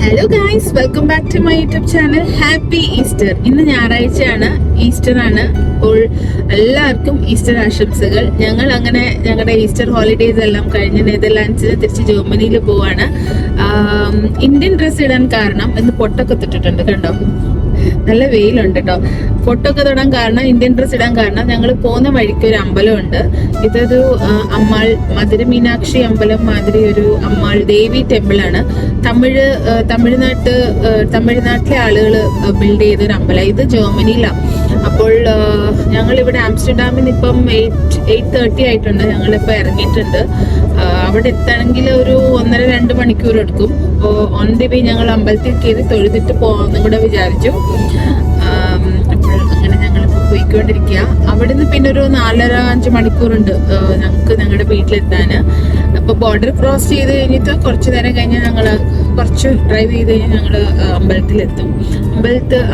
Hello guys, welcome back to my YouTube channel. Happy Easter. ഇന്ന് ഞായറാഴ്ചയാണ്, Easter ആണ്. അപ്പോൾ എല്ലാവർക്കും ഈസ്റ്റർ ആശംസകൾ. ഞങ്ങൾ അങ്ങനെ ഞങ്ങളുടെ ഈസ്റ്റർ ഹോളിഡേയ്സ് എല്ലാം കഴിഞ്ഞ് നെതർലാൻഡ്സിന് തിരിച്ച് ജർമ്മനിയിൽ പോവാണ്. ഇന്ത്യൻ ഡ്രസ്സ് ഇടാൻ കാരണം ഇന്ന് പൊട്ടൊക്കെ തൊട്ടിട്ടുണ്ട്, കണ്ടോ? നല്ല വെയിലുണ്ട് കേട്ടോ. പൊട്ടൊക്കെ തൊടാൻ കാരണം, ഇന്ത്യൻ ഡ്രസ് ഇടാൻ കാരണം, ഞങ്ങൾ പോകുന്ന വഴിക്ക് ഒരു അമ്പലമുണ്ട്. ഇതൊരു അമ്മാൾ മധുര മീനാക്ഷി അമ്പലം മാതിരി ഒരു അമ്മാൾ ദേവി ടെമ്പിൾ ആണ്. തമിഴ്നാട്ടിലെ ആളുകൾ ബിൽഡ് ചെയ്തൊരു അമ്പലം. ഇത് ജർമ്മനിയിലാണ്. അപ്പോൾ ഞങ്ങളിവിടെ ആംസ്റ്റർഡാമിൽ ഇപ്പം 8:30 ആയിട്ടുണ്ട്. ഞങ്ങളിപ്പോൾ ഇറങ്ങിയിട്ടുണ്ട്. അവിടെ എത്തണമെങ്കിൽ ഒരു 1.5-2 മണിക്കൂർ എടുക്കും. അപ്പോൾ ഓൺ ദി വേ ഞങ്ങൾ അമ്പലത്തിൽ കയറി തൊഴുതിട്ട് പോകാമെന്നും കൂടെ വിചാരിച്ചു. അപ്പോൾ അങ്ങനെ ഞങ്ങളിപ്പോൾ പോയിക്കൊണ്ടിരിക്കുക. അവിടുന്ന് പിന്നെ ഒരു 4.5-5 മണിക്കൂറുണ്ട് ഞങ്ങൾക്ക് ഞങ്ങളുടെ വീട്ടിലെത്താൻ. അപ്പോൾ ബോർഡർ ക്രോസ് ചെയ്ത് കഴിഞ്ഞിട്ട് കുറച്ച് നേരം കഴിഞ്ഞാൽ ഞങ്ങൾ കുറച്ച് ഡ്രൈവ് ചെയ്ത് കഴിഞ്ഞാൽ ഞങ്ങൾ അമ്പലത്തിലെത്തും.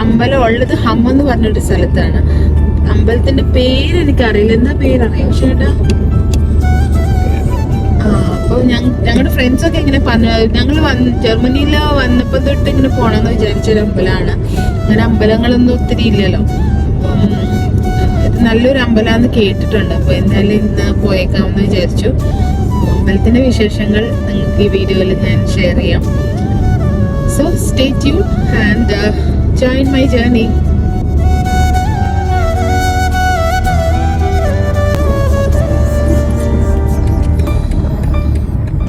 അമ്പലം ഉള്ളത് ഹം എന്ന് പറഞ്ഞൊരു സ്ഥലത്താണ്. അമ്പലത്തിന്റെ പേര് എനിക്കറിയില്ല. എന്താ പേരറിയാം ചേട്ടാ? അപ്പോൾ ഞങ്ങളുടെ ഫ്രണ്ട്സൊക്കെ ഇങ്ങനെ പറഞ്ഞു, ഞങ്ങൾ ജർമ്മനിയിൽ വന്നപ്പോൾ തൊട്ട് ഇങ്ങനെ പോകണമെന്ന് വിചാരിച്ചൊരു അമ്പലമാണ്. അങ്ങനെ അമ്പലങ്ങളൊന്നും ഒത്തിരി ഇല്ലല്ലോ. ഇത് നല്ലൊരു അമ്പലമാണെന്ന് കേട്ടിട്ടുണ്ട്. അപ്പോൾ എന്തായാലും ഇന്ന് പോയേക്കാമെന്ന് വിചാരിച്ചു. അമ്പലത്തിന്റെ വിശേഷങ്ങൾ നിങ്ങൾക്ക് ഈ വീഡിയോയിൽ ഞാൻ ഷെയർ ചെയ്യാം. So stay tune and join my journey.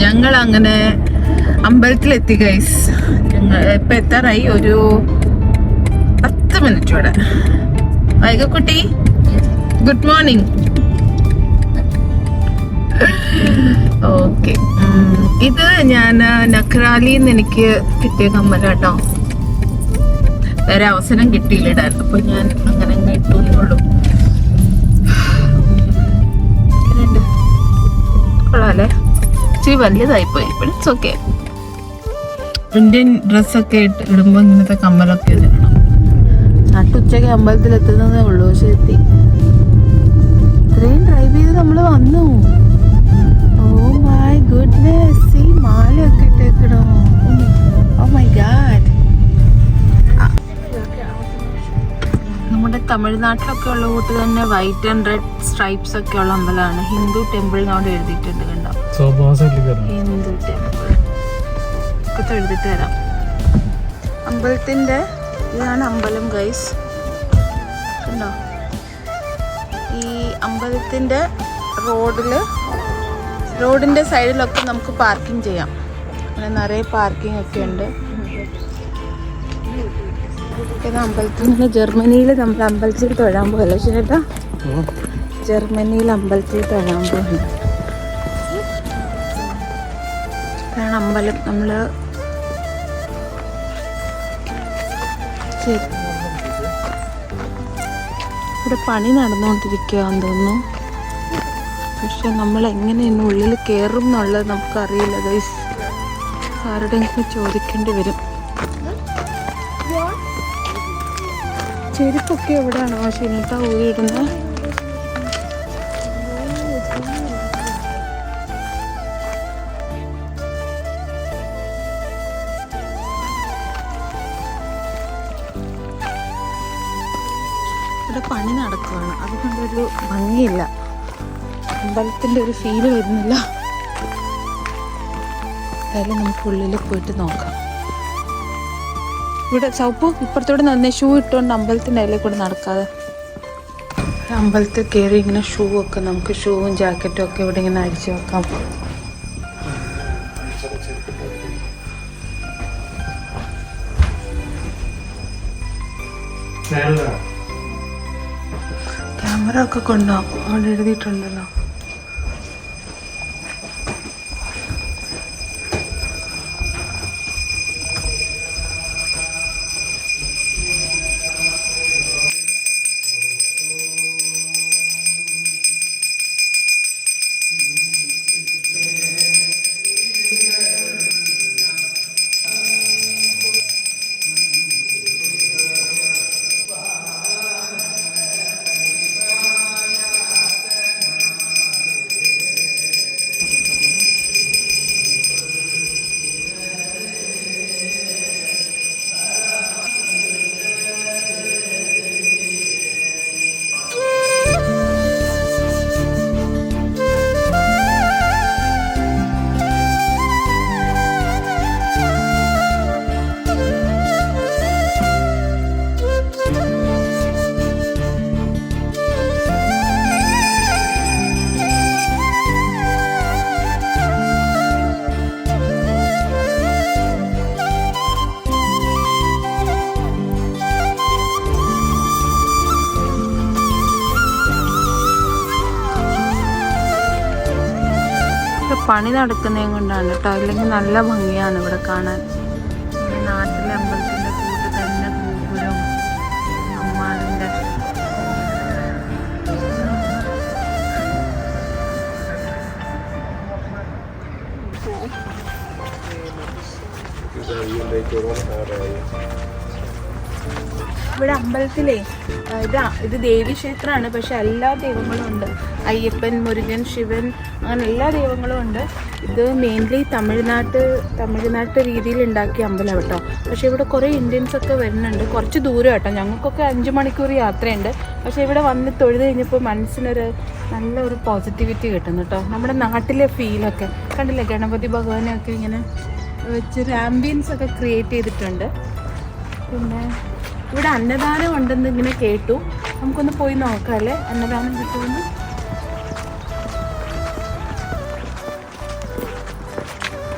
ഞങ്ങൾ അങ്ങനെ അമ്പലത്തിലെത്തി ഗൈസ്. ഞങ്ങൾ ഇപ്പം എത്താറായി, ഒരു 10 മിനിറ്റ് കൂടെ. വൈകക്കുട്ടി, ഗുഡ് മോർണിംഗ്. ഓക്കെ, ഇത് ഞാൻ നഖ്റാലിയിൽ നിന്ന് എനിക്ക് കിട്ടിയ കമ്മല കേട്ടോ. വേറെ അവസരം കിട്ടിയില്ല ഇടാൻ, അപ്പൊ ഞാൻ അങ്ങനെ ഇട്ടുള്ളൂ. കൊള്ളാല്ലേ? ഇച്ചിരി വലിയതായിപ്പോയി. It's okay. ഇന്ത്യൻ ഡ്രസ്സൊക്കെ ഇടുമ്പോൾ ഇങ്ങനത്തെ കമ്മലൊക്കെ ഇടണം. നട്ടുച്ചയ്ക്ക് അമ്പലത്തിലെത്തുന്നതേ ഉള്ളൂ, പക്ഷെ എത്തി. ഇത്രയും ഡ്രൈവ് ചെയ്ത് നമ്മൾ വന്നു. ഓ മൈ ഗുഡ്നെസ്, ഈ മാലയൊക്കെ ഇട്ടേക്കണോ? Oh my God. നമ്മുടെ തമിഴ്നാട്ടിലൊക്കെ ഉള്ള കൂട്ട് തന്നെ വൈറ്റ് ആൻഡ് റെഡ് സ്ട്രൈപ്സ് ഒക്കെ ഉള്ള അമ്പലമാണ്. ഹിന്ദു ടെമ്പിൾ എന്നോട് എഴുതിയിട്ടുണ്ട്, കണ്ടോ? ഹിന്ദു ടെമ്പിൾ ഒക്കെ തൊഴുതിട്ട് വരാം. അമ്പലത്തിന്റെ ഇതാണ് അമ്പലം ഗൈസ്, കണ്ടോ? ഈ അമ്പലത്തിന്റെ റോഡിന്റെ സൈഡിലൊക്കെ നമുക്ക് പാർക്കിംഗ് ചെയ്യാം. അങ്ങനെ നിറയെ പാർക്കിംഗ് ഒക്കെ ഉണ്ട്. അമ്പലത്തിൽ നിന്ന് ജർമ്മനിയിൽ നമ്മൾ അമ്പലത്തിൽ തൊഴാൻ പോകല്ലോ ചേട്ടാ. ജർമ്മനിയിൽ അമ്പലത്തിൽ തൊഴാൻ പോകുന്നു. ഇതാണ് അമ്പലം. നമ്മള് ഇവിടെ പണി നടന്നുകൊണ്ടിരിക്കുകയാന്ന് തോന്നുന്നു. പക്ഷെ നമ്മൾ എങ്ങനെയാണ് ഉള്ളിൽ കയറും എന്നുള്ളത് നമുക്കറിയില്ല ഗൈസ്. ആരുടെയെങ്കിലും ചോദിക്കേണ്ടി വരും. ചെരുപ്പൊക്കെ എവിടെയാണോ ഷീനട്ടാ ഊരിയിടുന്നത്? ഇവിടെ പണി നടക്കുകയാണ്, അതുകൊണ്ടൊരു ഭംഗിയില്ല, അമ്പലത്തിൻ്റെ ഒരു ഫീല് വരുന്നില്ല. എന്തായാലും നമുക്ക് ഉള്ളിൽ പോയിട്ട് നോക്കാം. ഇവിടെ ചൗപ്പു ഇപ്പുറത്തോടെ നന്നേ ഷൂ ഇട്ടുകൊണ്ട് അമ്പലത്തിൻ്റെ അതിലെ കൂടെ നടക്കാതെ. അമ്പലത്തിൽ കയറി ഇങ്ങനെ ഷൂ ഒക്കെ, നമുക്ക് ഷൂവും ജാക്കറ്റും ഒക്കെ ഇവിടെ ഇങ്ങനെ അഴിച്ചു വെക്കാം. ക്യാമറ ഒക്കെ കൊണ്ടുപോകാം, അവിടെ എഴുതിയിട്ടുണ്ടല്ലോ. പണി നടക്കുന്നതും കൊണ്ടാണ് കേട്ടോ, അല്ലെങ്കിൽ നല്ല ഭംഗിയാണ് ഇവിടെ കാണാൻ. നാട്ടിലെ അമ്പലത്തിൻ്റെ കൂട്ട് തന്നെ ഗോപുരം അമ്മാവിൻ്റെ. ഇവിടെ അമ്പലത്തിലേ ഇത് ദേവീക്ഷേത്രമാണ്, പക്ഷെ എല്ലാ ദൈവങ്ങളും ഉണ്ട്. അയ്യപ്പൻ, മുരുകൻ, ശിവൻ, അങ്ങനെ എല്ലാ ദൈവങ്ങളും ഉണ്ട്. ഇത് മെയിൻലി തമിഴ്നാട്ട് രീതിയിൽ ഉണ്ടാക്കിയ അമ്പലം കേട്ടോ. പക്ഷെ ഇവിടെ കുറേ ഇന്ത്യൻസ് ഒക്കെ വരുന്നുണ്ട്. കുറച്ച് ദൂരം കേട്ടോ, ഞങ്ങൾക്കൊക്കെ 5 മണിക്കൂർ യാത്രയുണ്ട്. പക്ഷെ ഇവിടെ വന്ന് തൊഴുത് കഴിഞ്ഞപ്പോൾ മനസ്സിനൊരു നല്ലൊരു പോസിറ്റിവിറ്റി കിട്ടുന്നു കേട്ടോ. നമ്മുടെ നാട്ടിലെ ഫീലൊക്കെ കണ്ടില്ലേ, ഗണപതി ഭഗവാനെയൊക്കെ ഇങ്ങനെ വെച്ചൊരു ആംബിയൻസ് ഒക്കെ ക്രിയേറ്റ് ചെയ്തിട്ടുണ്ട്. പിന്നെ ഇവിടെ അന്നദാനം ഉണ്ടെന്ന് ഇങ്ങനെ കേട്ടു, നമുക്കൊന്ന് പോയി നോക്കാം അല്ലേ, അന്നദാനം കിട്ടുമെന്ന്.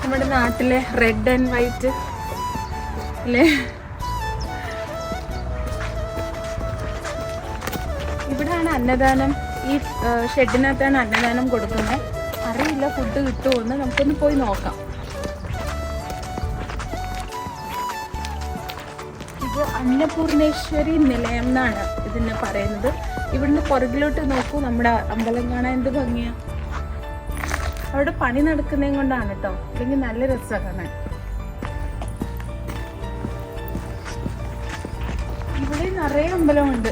നമ്മുടെ നാട്ടിലെ റെഡ് ആൻഡ് വൈറ്റ് അല്ലേ, ഇവിടെയാണ് അന്നദാനം. ഈ ഷെഡിനകത്താണ് അന്നദാനം കൊടുക്കുന്നത്. അറിയില്ല ഫുഡ് കിട്ടുമെന്ന്, നമുക്കൊന്ന് പോയി നോക്കാം. ഇത് അന്നപൂർണേശ്വരി നിലയം എന്നാണ് ഇതിന് പറയുന്നത്. ഇവിടുന്ന് പുറകിലോട്ട് നോക്കൂ, നമ്മുടെ അമ്പലം കാണാൻ എന്ത് ഭംഗിയാ. അവിടെ പണി നടക്കുന്നതും കൊണ്ടാണ് കേട്ടോ, അല്ലെങ്കിൽ നല്ല രസമാണ് കാണാൻ. ഇവിടെ നിറയെ അമ്പലമുണ്ട്.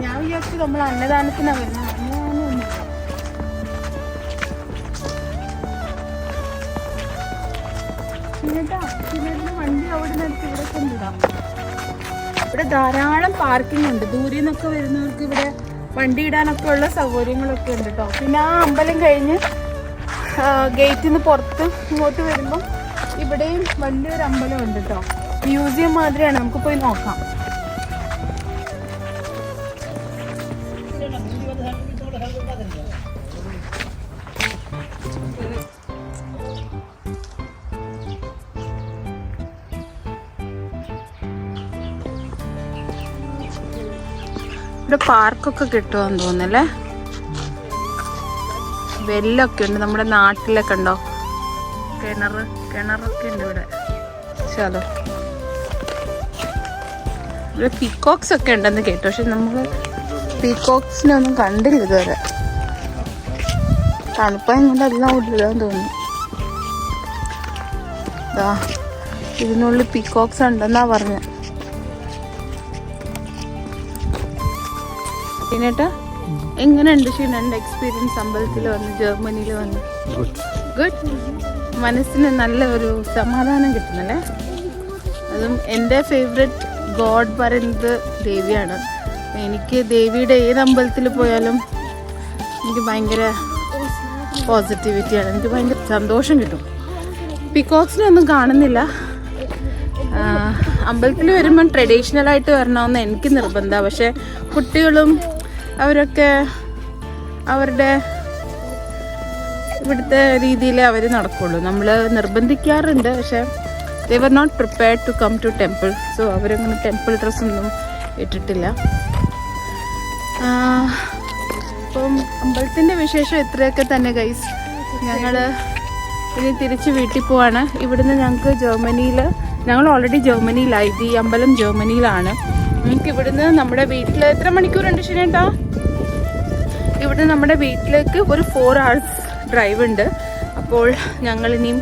ഞാൻ വിചാരിച്ചു നമ്മൾ അന്നദാനത്തിനാണ് വരുന്നത്, അന്നദാനമൊന്നുമില്ല. പിന്നെ വണ്ടി അവിടെ നിർത്തി ഇവിടെ കൊണ്ടിടാം. ഇവിടെ ധാരാളം പാർക്കിംഗ് ഉണ്ട്. ദൂരെ നിന്നൊക്കെ വരുന്നവർക്ക് ഇവിടെ വണ്ടി ഇടാനൊക്കെ ഉള്ള സൗകര്യങ്ങളൊക്കെ ഉണ്ട് കേട്ടോ. പിന്നെ ആ അമ്പലം കഴിഞ്ഞ് ഗേറ്റിൽ നിന്ന് പുറത്ത് ഇങ്ങോട്ട് വരുമ്പം ഇവിടെയും വലിയൊരു അമ്പലം ഉണ്ട് കേട്ടോ. മ്യൂസിയം മാതിരിയാണ്, നമുക്ക് പോയി നോക്കാം. ഇവിടെ പാർക്കൊക്കെ കിട്ടുമെന്ന് തോന്നുന്നല്ലേ. വെല്ലൊക്കെ ഉണ്ട്, നമ്മുടെ നാട്ടിലൊക്കെ ഉണ്ടോ കിണറൊക്കെ ഉണ്ട് ഇവിടെ. ചലോ, ഇവിടെ പീക്കോക്സ് ഒക്കെ ഉണ്ടെന്ന് കേട്ടു, പക്ഷെ നമുക്ക് പീക്കോക്സിനെ ഒന്നും കണ്ടില്ല ഇതുവരെ. തണുപ്പായും കൊണ്ട് എല്ലാം ഉള്ളിലാന്ന് തോന്നുന്നു. ഇതിനുള്ളിൽ പീക്കോക്സ് ഉണ്ടെന്നാ പറഞ്ഞത്. ഷീനേട്ടാ എങ്ങനെയുണ്ട് ഷീനന്റെ എക്സ്പീരിയൻസ് അമ്പലത്തിൽ വന്ന്, ജർമ്മനിയിൽ വന്ന്? ഗുഡ്. മനസ്സിന് നല്ല ഒരു സമാധാനം കിട്ടുന്നല്ലേ. അതും എൻ്റെ ഫേവറേറ്റ് ഗോഡ് പറയുന്നത് ദേവിയാണ്. എനിക്ക് ദേവിയുടെ ഏത് അമ്പലത്തിൽ പോയാലും എനിക്ക് ഭയങ്കര പോസിറ്റിവിറ്റിയാണ്, എനിക്ക് ഭയങ്കര സന്തോഷം കിട്ടും. പീക്കോക്സിനൊന്നും കാണുന്നില്ല. അമ്പലത്തിൽ വരുമ്പം ട്രഡീഷണലായിട്ട് വരണമെന്ന് എനിക്ക് നിർബന്ധമാണ്. പക്ഷേ കുട്ടികളും അവരൊക്കെ അവരുടെ ഇവിടുത്തെ രീതിയിൽ അവർ നടക്കുള്ളൂ. നമ്മൾ നിർബന്ധിക്കാറുണ്ട്, പക്ഷേ they were not prepared to come to temple. So അവരങ്ങനെ ടെമ്പിൾ ഡ്രസ്സൊന്നും ഇട്ടിട്ടില്ല. അപ്പം അമ്പലത്തിൻ്റെ വിശേഷം ഇത്രയൊക്കെ തന്നെ ഗൈസ്. ഞങ്ങൾ ഇനി തിരിച്ച് വീട്ടിൽ പോവാണ്. ഇവിടുന്ന് ഞങ്ങൾക്ക് ഞങ്ങൾ ഓൾറെഡി ജർമ്മനിയിലായി. ഈ അമ്പലം ജർമ്മനിയിലാണ്. നമുക്ക് ഇവിടുന്ന് നമ്മുടെ വീട്ടിൽ എത്ര മണിക്കൂറുണ്ട് ശരിയേട്ടാ? ഇവിടുന്ന് നമ്മുടെ വീട്ടിലേക്ക് ഒരു 4 hours ഡ്രൈവ് ഉണ്ട്. അപ്പോൾ ഞങ്ങളിനിയും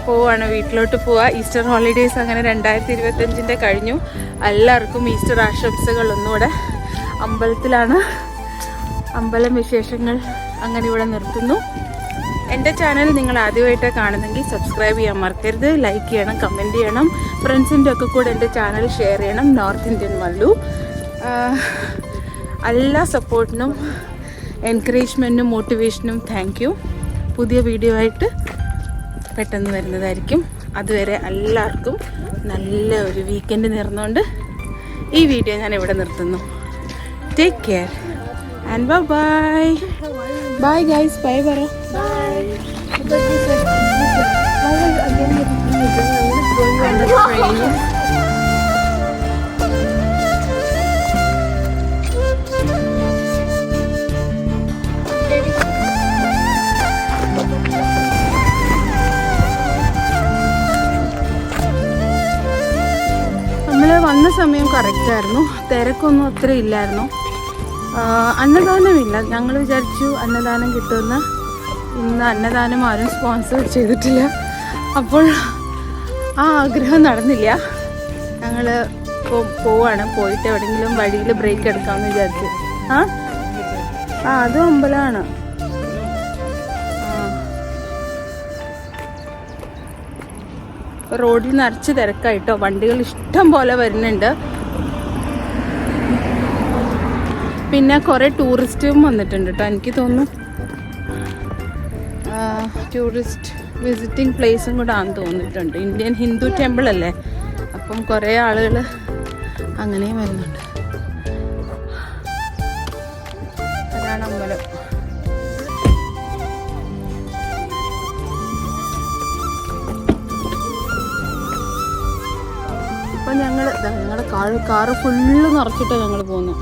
പോവാണ്, വീട്ടിലോട്ട് പോവാ. ഈസ്റ്റർ ഹോളിഡേയ്സ് അങ്ങനെ 2025 കഴിഞ്ഞു. എല്ലാവർക്കും ഈസ്റ്റർ ആശംസകൾ. ഒന്നുകൂടെ അമ്പലത്തിലാണ്. അമ്പലം വിശേഷങ്ങൾ അങ്ങനെ ഇവിടെ നിർത്തുന്നു. എൻ്റെ ചാനൽ നിങ്ങൾ ആദ്യമായിട്ട് കാണുന്നെങ്കിൽ സബ്സ്ക്രൈബ് ചെയ്യാൻ മറക്കരുത്. ലൈക്ക് ചെയ്യണം, കമൻറ്റ് ചെയ്യണം. ഫ്രണ്ട്സിൻ്റെ ഒക്കെ കൂടെ എൻ്റെ ചാനൽ ഷെയർ ചെയ്യണം. North Indian Mallu. എല്ലാ സപ്പോർട്ടിനും എൻകറേജ്മെൻറ്റിനും മോട്ടിവേഷനും താങ്ക് യു. പുതിയ വീഡിയോ ആയിട്ട് പെട്ടെന്ന് വരുന്നതായിരിക്കും. അതുവരെ എല്ലാവർക്കും നല്ല ഒരു വീക്കെൻഡ് നേർന്നുകൊണ്ട് ഈ വീഡിയോ ഞാൻ ഇവിടെ നിർത്തുന്നു. Take care and bye. Bye guys, bye പറ. സമയം കറക്റ്റായിരുന്നു, തിരക്കൊന്നും അത്ര ഇല്ലായിരുന്നു. അന്നദാനമില്ല. ഞങ്ങൾ വിചാരിച്ചു അന്നദാനം കിട്ടുമെന്ന്. ഇന്ന് അന്നദാനം ആരും സ്പോൺസർ ചെയ്തിട്ടില്ല. അപ്പോൾ ആ ആഗ്രഹം നടന്നില്ല. ഞങ്ങൾ പോവാണ്. പോയിട്ട് എവിടെയെങ്കിലും വഴിയിൽ ബ്രേക്ക് എടുക്കാമെന്ന് വിചാരിച്ചു. അതും അമ്പലമാണ്. റോഡിൽ നിറച്ച് തിരക്കായിട്ടോ, വണ്ടികൾ ഇഷ്ടം പോലെ വരുന്നുണ്ട്. പിന്നെ കുറേ ടൂറിസ്റ്റും വന്നിട്ടുണ്ട് കേട്ടോ. എനിക്ക് തോന്നുന്നു ടൂറിസ്റ്റ് വിസിറ്റിംഗ് പ്ലേസും കൂടെ ആണെന്ന് തോന്നിയിട്ടുണ്ട്. ഇന്ത്യൻ ഹിന്ദു ടെമ്പിൾ അല്ലേ, അപ്പം കുറേ ആളുകൾ അങ്ങനെയും വരുന്നുണ്ട്. അതാണ് അമ്പലം. അപ്പം ഞങ്ങളുടെ കാറ് ഫുള്ള് നിറച്ചിട്ടാണ് ഞങ്ങൾ പോകുന്നത്.